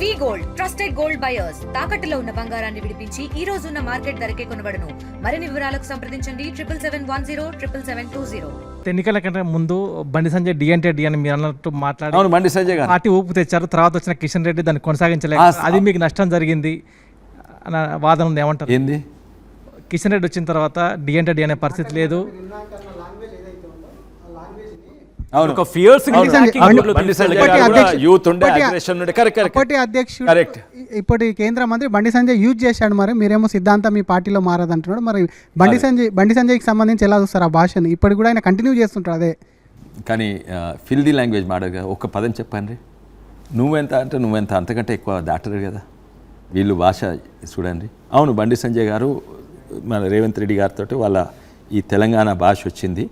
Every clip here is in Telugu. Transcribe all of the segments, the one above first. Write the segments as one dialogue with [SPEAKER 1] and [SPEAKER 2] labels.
[SPEAKER 1] వి గోల్డ్ ట్రస్టెడ్ గోల్డ్ బయర్స్ తాకట్టులో ఉన్న బంగారాన్ని విడిపించి ఈ రోజు ఉన్న మార్కెట్ ధరకే కొనబడును. మరిన్ని వివరాలకు సంప్రదించండి 77107720.
[SPEAKER 2] ఎన్నికల కంటే ముందు బండి సంజయ్ డి అని మీరు అన్నట్టు మాట్లాడి
[SPEAKER 3] అవును, బండి సంజయ్ గారు
[SPEAKER 2] పార్టీ ఊపు తెచ్చారు. తర్వాత వచ్చిన కిషన్ రెడ్డి దాన్ని కొనసాగించలేదు. అది మీకు నష్టం జరిగింది అన్న వాదన ఉంది. ఏమంటారు?
[SPEAKER 3] ఏంది
[SPEAKER 2] కిషన్ రెడ్డి వచ్చిన తర్వాత డి అనే పరిస్థితి లేదు.
[SPEAKER 3] అవును,
[SPEAKER 4] ఒక ఫియర్స్
[SPEAKER 3] యూత్ ఉండే అగ్రెషన్ ఉండే.
[SPEAKER 5] ఇప్పటి అధ్యక్షుడు
[SPEAKER 3] కరెక్ట్.
[SPEAKER 5] ఇప్పటి కేంద్ర మంత్రి బండి సంజయ్ యూజ్ చేశాడు. మరి మీరేమో సిద్ధాంతం మీ పార్టీలో మారదంటున్నాడు. మరి బండి సంజయ్కి సంబంధించి ఎలా చూస్తారు ఆ భాషను? ఇప్పటికి కూడా ఆయన కంటిన్యూ చేస్తుంటారు అదే.
[SPEAKER 3] కానీ ఫిల్దీ లాంగ్వేజ్ మాడగా ఒక పదం చెప్పండి. నువ్వెంత అంటే నువ్వెంత, అంతకంటే ఎక్కువ దాటరు కదా వీళ్ళు భాష. చూడండి, అవును, బండి సంజయ్ గారు మన రేవంత్ రెడ్డి గారితో వాళ్ళ ఈ తెలంగాణ భాష వచ్చింది.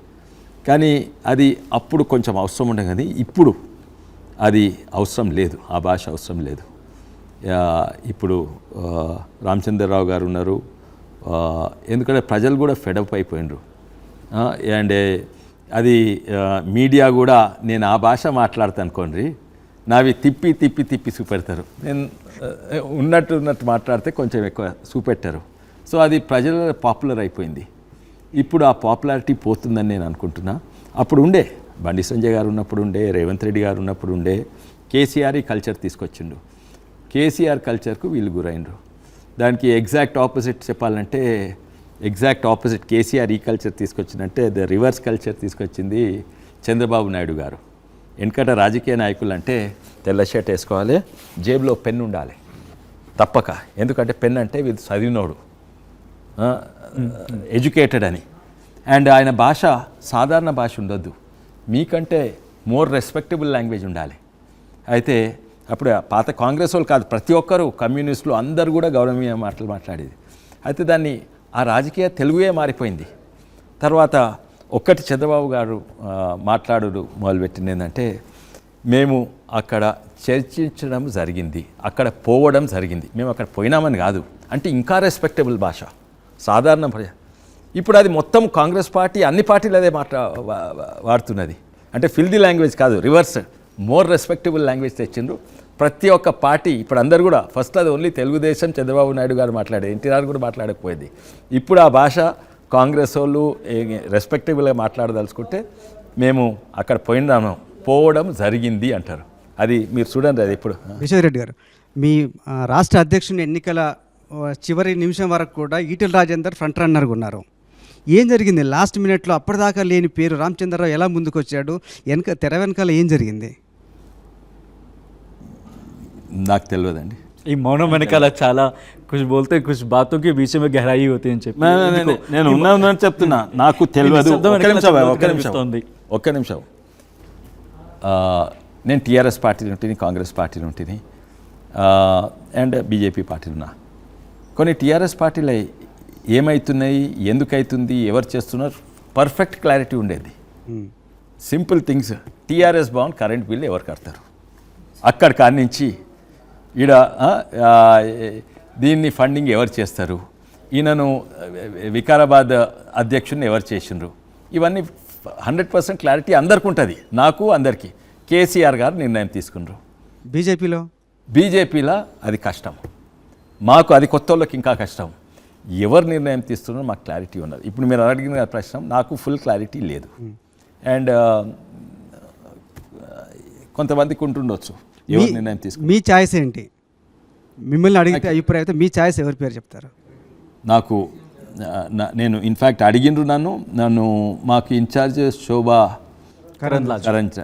[SPEAKER 3] కానీ అది అప్పుడు కొంచెం అవసరం ఉండే, కానీ ఇప్పుడు అది అవసరం లేదు, ఆ భాష అవసరం లేదు. ఇప్పుడు రామచంద్రరావు గారు ఉన్నారు. ఎందుకంటే ప్రజలు కూడా ఫెడప్ అయిపోయినరు. అండ్ అది మీడియా కూడా నేను ఆ భాష మాట్లాడతాను అనుకోండి, నావి తిప్పి తిప్పి తిప్పి చూపెడతారు. నేను ఉన్నట్టు మాట్లాడితే కొంచెం ఎక్కువ చూపెట్టారు. సో అది ప్రజల పాపులర్ అయిపోయింది. ఇప్పుడు ఆ పాపులారిటీ పోతుందని నేను అనుకుంటున్నా. అప్పుడు ఉండే బండి సంజయ్ గారు ఉన్నప్పుడు ఉండే, రేవంత్ రెడ్డి గారు ఉన్నప్పుడు ఉండే. కేసీఆర్ ఈ కల్చర్ తీసుకొచ్చిండు. కేసీఆర్ కల్చర్కు వీళ్ళు గురైండ్రు. దానికి ఎగ్జాక్ట్ ఆపోజిట్ చెప్పాలంటే, ఎగ్జాక్ట్ ఆపోజిట్ కేసీఆర్ ఈ కల్చర్ తీసుకొచ్చిందంటే ద రివర్స్ కల్చర్ తీసుకొచ్చింది చంద్రబాబు నాయుడు గారు. వెనకట రాజకీయ నాయకులు అంటే తెల్ల షర్ట్ వేసుకోవాలి, జేబులో పెన్ ఉండాలి తప్పక. ఎందుకంటే పెన్ అంటే వీళ్ళు చదివినోడు, ఎడ్యుకేటెడ్ అని. అండ్ ఆయన భాష సాధారణ భాష ఉండొద్దు, మీకంటే మోర్ రెస్పెక్టబుల్ లాంగ్వేజ్ ఉండాలి. అయితే అప్పుడు పాత కాంగ్రెస్ వాళ్ళు కాదు, ప్రతి ఒక్కరు కమ్యూనిస్టులు అందరూ కూడా గౌరవనీయ మాటలు మాట్లాడేది. అయితే దాన్ని ఆ రాజకీయ తెలుగుయే మారిపోయింది. తర్వాత ఒక్కటి చంద్రబాబు గారు మాట్లాడు మొదలుపెట్టింది ఏంటంటే, మేము అక్కడ చర్చించడం జరిగింది, అక్కడ పోవడం జరిగింది. మేము అక్కడ పోయినామని కాదు అంటే ఇంకా రెస్పెక్టబుల్ భాష, సాధారణ భాష. ఇప్పుడు అది మొత్తం కాంగ్రెస్ పార్టీ అన్ని పార్టీలు అదే వాడుతున్నది. అంటే ఫిల్దీ లాంగ్వేజ్ కాదు, రివర్స్, మోర్ రెస్పెక్టబుల్ లాంగ్వేజ్ తెచ్చిండ్రు ప్రతి ఒక్క పార్టీ. ఇప్పుడు అందరు కూడా ఫస్ట్ అది ఓన్లీ తెలుగుదేశం చంద్రబాబు నాయుడు గారు మాట్లాడేది, ఎన్టీఆర్ కూడా మాట్లాడకపోయేది. ఇప్పుడు ఆ భాష కాంగ్రెస్ వాళ్ళు రెస్పెక్టబుల్గా మాట్లాడదలుచుకుంటే మేము అక్కడ పోవడం జరిగింది అంటారు. అది మీరు చూడండి. అది ఇప్పుడు
[SPEAKER 6] విశ్వరెడ్డి గారు, మీ రాష్ట్ర అధ్యక్షుని ఎన్నికల చివరి నిమిషం వరకు కూడా ఈటెల రాజేందర్ ఫ్రంట్ రన్నర్గా ఉన్నారు. ఏం జరిగింది లాస్ట్ మినిట్లో? అప్పటిదాకా లేని పేరు రామచంద్రరావు ఎలా ముందుకు వచ్చాడు? తెర వెనకాల ఏం జరిగింది?
[SPEAKER 3] నాకు తెలియదండి.
[SPEAKER 4] ఈ మౌనం వెనకాల చాలా కుछ बोलते कुछ बातों के बीच में गहराई होती है అని చెప్పి
[SPEAKER 3] నేను ఉన్నాను చెప్తున్నా, నాకు తెలియదు. ఒక్క నిమిషం. నేను టీఆర్ఎస్ పార్టీలో ఉంటుంది, కాంగ్రెస్ పార్టీలో ఉంటుంది, అండ్ బీజేపీ పార్టీలో ఉన్నా. కొన్ని టీఆర్ఎస్ పార్టీలో ఏమవుతున్నాయి, ఎందుకు అవుతుంది, ఎవరు చేస్తున్నారు, పర్ఫెక్ట్ క్లారిటీ ఉండేది. Simple things. టీఆర్ఎస్ బాగుంది, కరెంట్ బిల్ ఎవరు కడతారు, అక్కడ కాడి నుంచి ఈడ దీన్ని ఫండింగ్ ఎవరు చేస్తారు, ఈయనను వికారాబాద్ అధ్యక్షుడిని ఎవరు చేసిండ్రు, ఇవన్నీ 100% క్లారిటీ అందరికి ఉంటుంది, నాకు అందరికీ. కేసీఆర్ గారు నిర్ణయం తీసుకున్నారు. బీజేపీలో అది కష్టం, మాకు అది కొత్త వాళ్ళకి ఇంకా కష్టం. ఎవరు నిర్ణయం తీస్తున్నారో మాకు క్లారిటీ ఉన్నది. ఇప్పుడు మీరు అడిగిన ప్రశ్న నాకు ఫుల్ క్లారిటీ లేదు. అండ్ కొంతమందికి ఉంటుండొచ్చు ఎవరు నిర్ణయం తీసుకున్నారు.
[SPEAKER 6] మీ ఛాయిస్ ఏంటి? మిమ్మల్ని అడిగితే అభిప్రాయం అయితే మీ ఛాయిస్ ఎవరి పేరు చెప్తారు?
[SPEAKER 3] నాకు నేను ఇన్ఫ్యాక్ట్ అడిగిండ్రు నన్ను మాకు ఇన్ఛార్జ్ శోభా కరెంట్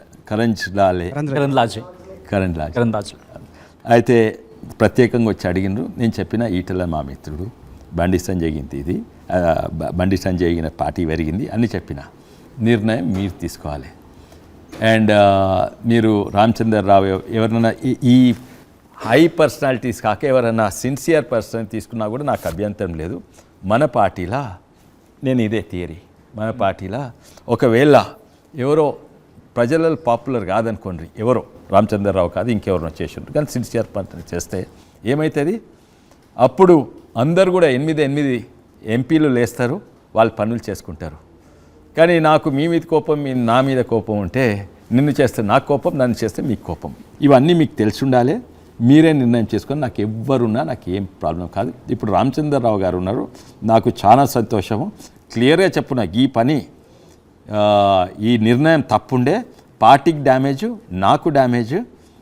[SPEAKER 3] అయితే ప్రత్యేకంగా వచ్చి అడిగిండ్రు. నేను చెప్పిన ఈటల మా మిత్రుడు, బండి సంజయ్ ఇది బండి సంజయ్ పార్టీ పెరిగింది అని చెప్పిన. నిర్ణయం మీరు తీసుకోవాలి. అండ్ మీరు రామచంద్రరావు ఎవరైనా ఈ హై పర్సనాలిటీస్ కాక ఎవరైనా సిన్సియర్ పర్సన్ తీసుకున్నా కూడా నాకు అభ్యంతరం లేదు. మన పార్టీలా నేను ఇదే థియరీ, మన పార్టీలా ఒకవేళ ఎవరో ప్రజలలో పాపులర్ కాదనుకోండి, ఎవరో రామచంద్రరావు కాదు ఇంకెవరో చేసిండ్రు, కానీ సిన్సియర్ పర్సన్ చేస్తే ఏమవుతుంది, అప్పుడు అందరు కూడా 8 ఎంపీలు లేస్తారు, వాళ్ళు పనులు చేసుకుంటారు. కానీ నాకు మీ మీద కోపం, నా మీద కోపం ఉంటే నిన్ను చేస్తే నాకు కోపం, నన్ను చేస్తే మీకు కోపం. ఇవన్నీ మీకు తెలిసి ఉండాలి. మీరే నిర్ణయం చేసుకొని నాకు ఎవ్వరున్నా నాకు ఏం ప్రాబ్లం కాదు. ఇప్పుడు రామచంద్రరావు గారు ఉన్నారు, నాకు చాలా సంతోషము. క్లియర్గా చెప్పు, నాకు ఈ పని ఈ నిర్ణయం తప్పుండే, పార్టీకి డ్యామేజ్, నాకు డ్యామేజ్,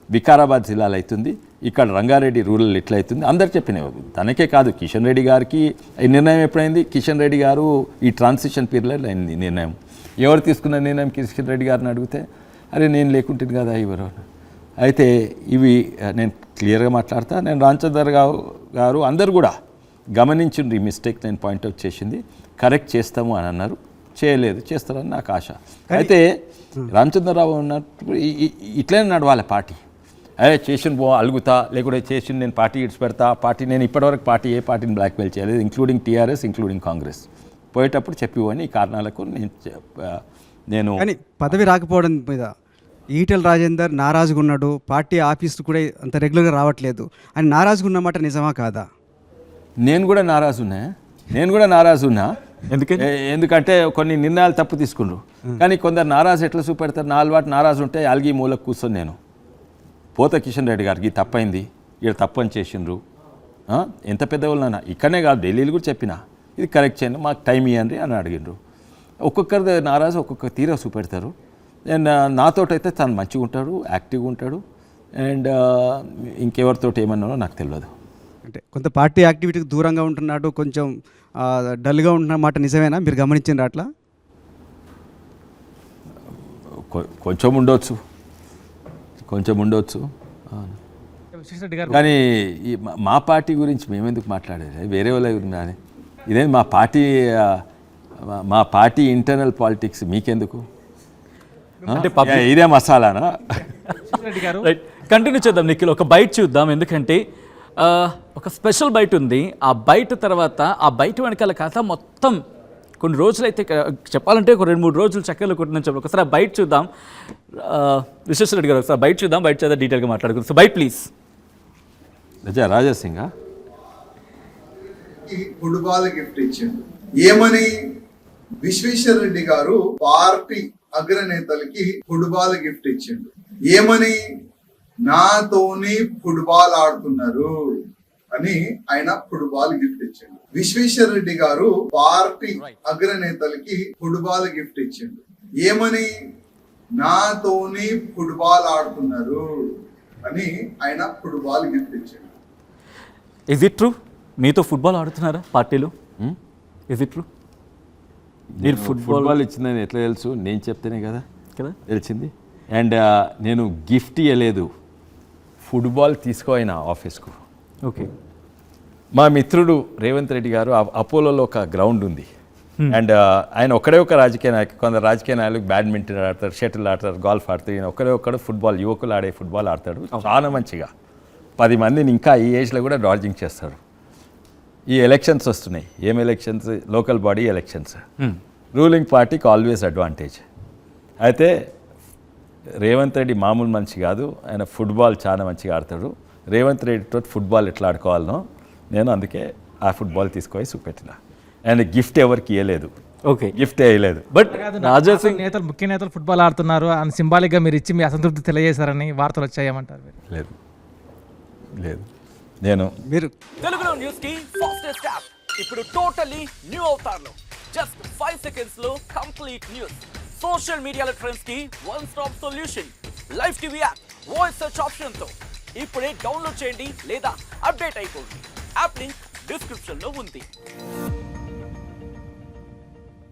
[SPEAKER 3] వికారాబాద్ జిల్లాలో అవుతుంది, ఇక్కడ రంగారెడ్డి రూరల్ ఎట్లా అవుతుంది అందరు చెప్పినాయి. తనకే కాదు, కిషన్ రెడ్డి గారికి ఈ నిర్ణయం ఎప్పుడైంది, కిషన్ రెడ్డి గారు ఈ ట్రాన్సిషన్ పీరియడ్లో అయింది నిర్ణయం. ఎవరు తీసుకున్న నిర్ణయం కిషన్ రెడ్డి గారిని అడిగితే అరే నేను లేకుంటుంది కదా ఎవరు. అయితే ఇవి నేను క్లియర్గా మాట్లాడతా. నేను రామచంద్రరావు గారు అందరు కూడా గమనించిండ్రు ఈ మిస్టేక్, నేను పాయింట్అవుట్ చేసింది, కరెక్ట్ చేస్తాము అని అన్నారు. చేయలేదు, చేస్తారని నాకు ఆశ. అయితే రామచంద్రరావు ఉన్నప్పుడు ఇట్లనే నడవాలి పార్టీ. అదే చేసిన అలుగుతా, లేకుంటే చేసిన నేను పార్టీ ఇడ్చి పెడతా, పార్టీ నేను ఇప్పటివరకు ఏ పార్టీని బ్లాక్మెయిల్ చేయలేదు, ఇంక్లూడింగ్ టీఆర్ఎస్, ఇంక్లూడింగ్ కాంగ్రెస్. పోయేటప్పుడు చెప్పివని ఈ కారణాలకు నేను
[SPEAKER 6] కానీ పదవి రాకపోవడం మీద ఈటెల రాజేందర్ నారాజుగా ఉన్నాడు, పార్టీ ఆఫీసు కూడా అంత రెగ్యులర్గా రావట్లేదు అని నారాజుగా ఉన్నమాట నిజమా కాదా?
[SPEAKER 3] నేను కూడా నారాజు ఉన్నా. ఎందుకంటే కొన్ని నిర్ణయాలు తప్పు తీసుకున్నారు. కానీ కొందరు నారాజు ఎట్లా చూపెడతారు, నా అలవాటు నారాజు ఉంటే అలిగి మూలకు కూర్చొని నేను పోత కిషన్ రెడ్డి గారికి తప్పైంది, ఇక్కడ తప్పు అని చేసిండ్రు, ఎంత పెద్దవాళ్ళైనా ఇక్కడనే కాదు ఢిల్లీలో కూడా చెప్పినా ఇది కరెక్ట్ చేయండి, మాకు టైం ఇవ్వండి అని అడిగిండ్రు. ఒక్కొక్కరి నారాజు ఒక్కొక్క తీరా చూపెడతారు. అండ్ నాతోటైతే తను మంచిగా ఉంటాడు, యాక్టివ్గా ఉంటాడు. అండ్ ఇంకెవరితోటి ఏమన్నానో నాకు తెలియదు.
[SPEAKER 6] అంటే కొంత పార్టీ యాక్టివిటీకి దూరంగా ఉంటున్నాడు, కొంచెం డల్గా ఉంటున్న మాట నిజమేనా? మీరు గమనించిండ్రు అట్లా?
[SPEAKER 3] కొంచెం ఉండొచ్చు.
[SPEAKER 2] విశ్వేశ్వరరెడ్డి గారు
[SPEAKER 3] కానీ మా పార్టీ గురించి మేమెందుకు మాట్లాడేది, వేరే వాళ్ళ గురించి కానీ ఇదే మా పార్టీ ఇంటర్నల్ పాలిటిక్స్ మీకెందుకు?
[SPEAKER 4] అంటే
[SPEAKER 3] ఇదే మసాలానా?
[SPEAKER 2] విశ్వేశ్వరరెడ్డి గారు
[SPEAKER 4] రైట్, కంటిన్యూ చేద్దాం నిఖిల్. ఒక బైట్ చూద్దాం, ఎందుకంటే ఒక స్పెషల్ బైట్ ఉంది. ఆ బైట్ తర్వాత ఆ బైట్ వెనకాల కథ మొత్తం కొన్ని రోజులైతే చెప్పాలంటే ఒక 2-3 రోజులు చక్కర్లు కొట్టిందని చెప్పి ఒకసారి ఆ బైట్ చూద్దాం. విశ్వేశ్వరరెడ్డి గారు ఒకసారి బైట్ చూద్దాం, బైట్ చేద్దాం, డీటెయిల్గా మాట్లాడుకుందాం. So bite please.
[SPEAKER 3] Raja Singh
[SPEAKER 7] football gift ఇచ్చిండు. ఏమని? విశ్వేశ్వరరెడ్డి గారు పార్టీ అగ్రనేతలకి ఫుట్బాల్ గిఫ్ట్ ఇచ్చిండు. ఏమని? నాతోని ఫుట్బాల్ ఆడుతున్నారు అని ఆయన ఫుట్బాల్ గిఫ్ట్ ఇచ్చిండు. విశ్వేశ్వరరెడ్డి గారు పార్టీ అగ్రనేతలకి ఫుట్బాల్ గిఫ్ట్ ఇచ్చిండు. ఏమని? నాతోని ఫుట్బాల్ ఆడుతున్నారు అని ఆయన ఫుట్బాల్ గిఫ్ట్ ఇచ్చిండు.
[SPEAKER 4] Is it true? మీతో ఫుట్బాల్ ఆడుతున్నారా పార్టీలో? Is it true? మీరు
[SPEAKER 3] ఫుట్బాల్ ఇచ్చిందని ఎట్లా తెలుసు? నేను చెప్తేనే కదా తెలిసింది. అండ్ నేను గిఫ్ట్ ఇవ్వలేదు, ఫుట్బాల్ తీసుకోయినా ఆఫీస్కు.
[SPEAKER 4] ఓకే.
[SPEAKER 3] మా మిత్రుడు రేవంత్ రెడ్డి గారు అపోలోలో ఒక గ్రౌండ్ ఉంది. అండ్ ఆయన ఒక్కడే ఒక రాజకీయ నాయకుడు, కొందరు రాజకీయ నాయకులు బ్యాడ్మింటన్ ఆడతారు, షటిల్ ఆడతారు, గోల్ఫ్ ఆడతారు. ఈయన ఒక్కడే ఫుట్బాల్, యువకులు ఆడే ఫుట్బాల్ ఆడతాడు చాలా మంచిగా. 10 మందిని ఇంకా ఈ ఏజ్లో కూడా డార్జింగ్ చేస్తాడు. ఈ ఎలక్షన్స్ వస్తున్నాయి. ఏం elections? Local body elections. Ruling పార్టీకి ఆల్వేస్ అడ్వాంటేజ్. అయితే రేవంత్ రెడ్డి మామూలు మనిషి కాదు, ఆయన ఫుట్బాల్ చాలా మంచిగా ఆడతాడు. రేవంత్ రెడ్డితో ఫుట్బాల్ ఎట్లా ఆడుకోవాలనో నేను అందుకే ఆ ఫుట్బాల్ తీసుకొని చూపెట్టిన. అండ్ గిఫ్ట్ ఎవరికి ఇవ్వలేదు.
[SPEAKER 4] ఓకే,
[SPEAKER 3] గిఫ్ట్ వేయలేదు.
[SPEAKER 4] బట్ రాజా సింగ్
[SPEAKER 2] ముఖ్య నేతలు ఫుట్బాల్ ఆడుతున్నారు అని సింబాలిక్గా మీరు ఇచ్చి మీ అసంతృప్తి తెలియజేశారని వార్తలు వచ్చాయమంటారు.
[SPEAKER 3] లేదు నేను
[SPEAKER 6] మీరు
[SPEAKER 8] తెలుగులో న్యూస్ కి ఫాస్టెస్ట్ యాప్ ఇప్పుడు టోటల్లీ న్యూ అవతార్లో జస్ట్ 5 సెకండ్స్ లో కంప్లీట్ న్యూస్. సోషల్ మీడియాలో ట్రెండ్స్ కి one stop solution. Live TV app voice search option తో ఇప్పుడే డౌన్లోడ్ చేయండి లేదా అప్డేట్ అయిపోండి. యాప్ లింక్ డిస్క్రిప్షన్ లో ఉంది.